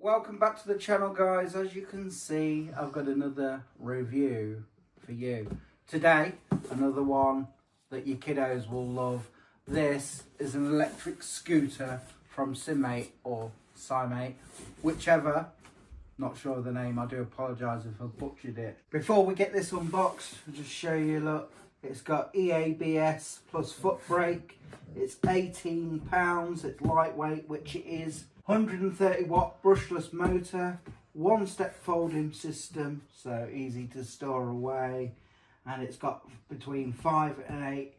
Welcome back to the channel, guys. As you can see, I've got another review for you today. Another one that your kiddos will love. This is an electric scooter from Simate or Simate, whichever. Not sure of the name. I do apologise if I butchered it. Before we get this unboxed, I'll just show you. Look, it's got EABS plus foot brake. It's £18. It's lightweight, which it is. 130 watt brushless motor, one step folding system, so easy to store away, and it's got between 5 and 8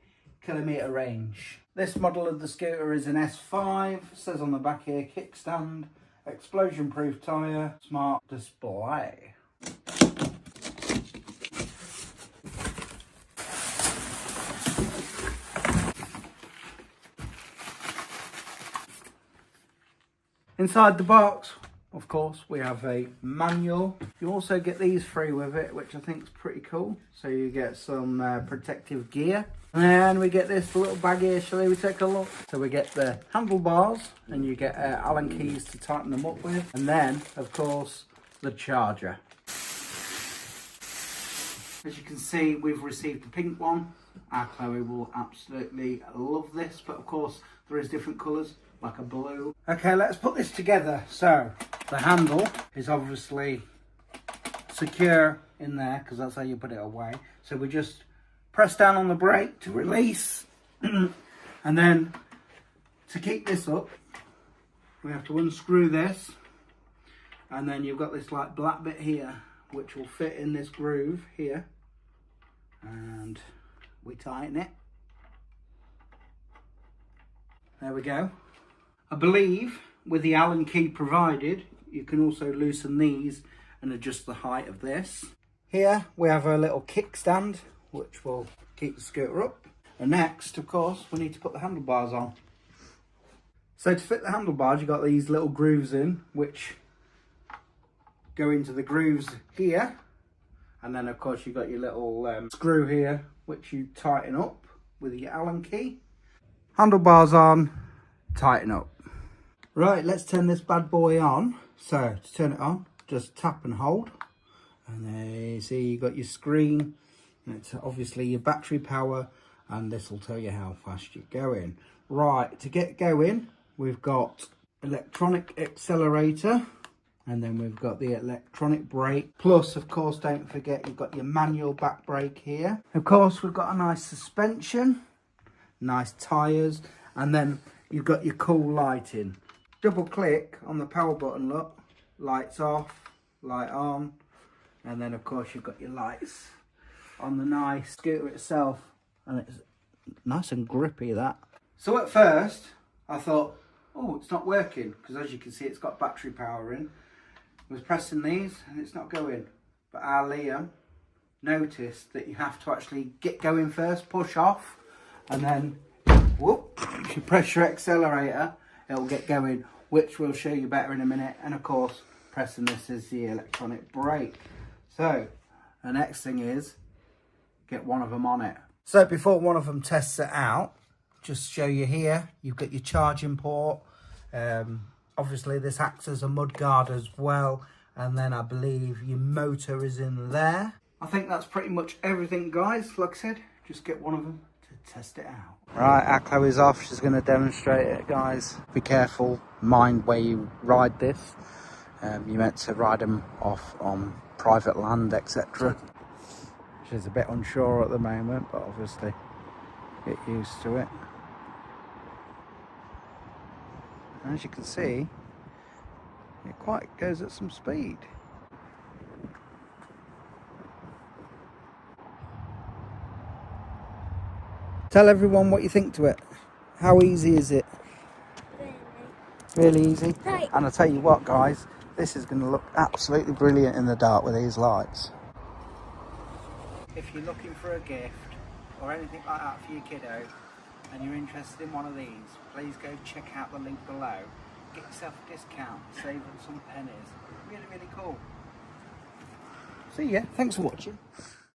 kilometre range. This model of the scooter is an S5, it says on the back here kickstand, explosion proof tyre, smart display. Inside the box, of course, we have a manual. You also get these free with it, which I think is pretty cool. So you get some protective gear. And we get this little bag here. Shall we take a look? So we get the handlebars, and you get Allen keys to tighten them up with. And then, of course, the charger. As you can see, we've received the pink one. Our Chloe will absolutely love this, but of course, there is different colours, like a blue. Okay, let's put this together. So the handle is obviously secure in there because that's how you put it away. So we just press down on the brake to release. And then to keep this up, we have to unscrew this. And then you've got this like black bit here, which will fit in this groove here. And we tighten it. There we go. I believe with the Allen key provided, you can also loosen these and adjust the height of this. Here we have a little kickstand, which will keep the scooter up. And next, of course, we need to put the handlebars on. So to fit the handlebars, you've got these little grooves in, which go into the grooves here. And then, of course, you've got your little screw here, which you tighten up with your Allen key. Handlebars on, tighten up. Right, let's turn this bad boy on. So to turn it on, just tap and hold. And there you see you've got your screen. And it's obviously your battery power. And this will tell you how fast you're going. Right, to get going, we've got electronic accelerator. And then we've got the electronic brake. Plus, of course, don't forget you've got your manual back brake here. Of course, we've got a nice suspension. Nice tyres. And then you've got your cool lighting. Double click on the power button, look, lights off, light on, and then of course you've got your lights on the nice scooter itself, and it's nice and grippy, that. So at first I thought, oh, it's not working, because as you can see it's got battery power in. I was pressing these and it's not going, but our Liam noticed that you have to actually get going first, push off, and then whoop, if you press your accelerator it'll get going, which we'll show you better in a minute. And of course, pressing this is the electronic brake. So the next thing is get one of them on it. So before one of them tests it out, just show you here, you've got your charging port. Obviously this acts as a mud guard as well. And then I believe your motor is in there. I think that's pretty much everything, guys. Like I said, just get one of them to test it out. Right, our Chloe's off. She's going to demonstrate it, guys. Be careful, mind where you ride this. You're meant to ride them off on private land, etc. She's a bit unsure at the moment, but obviously get used to it. And as you can see, it quite goes at some speed. Tell everyone what you think to it. How easy is it? Really easy? Right. And I'll tell you what, guys, this is going to look absolutely brilliant in the dark with these lights. If you're looking for a gift or anything like that for your kiddo and you're interested in one of these, please go check out the link below. Get yourself a discount, save them some pennies. Really, really cool. See ya. Thanks for watching.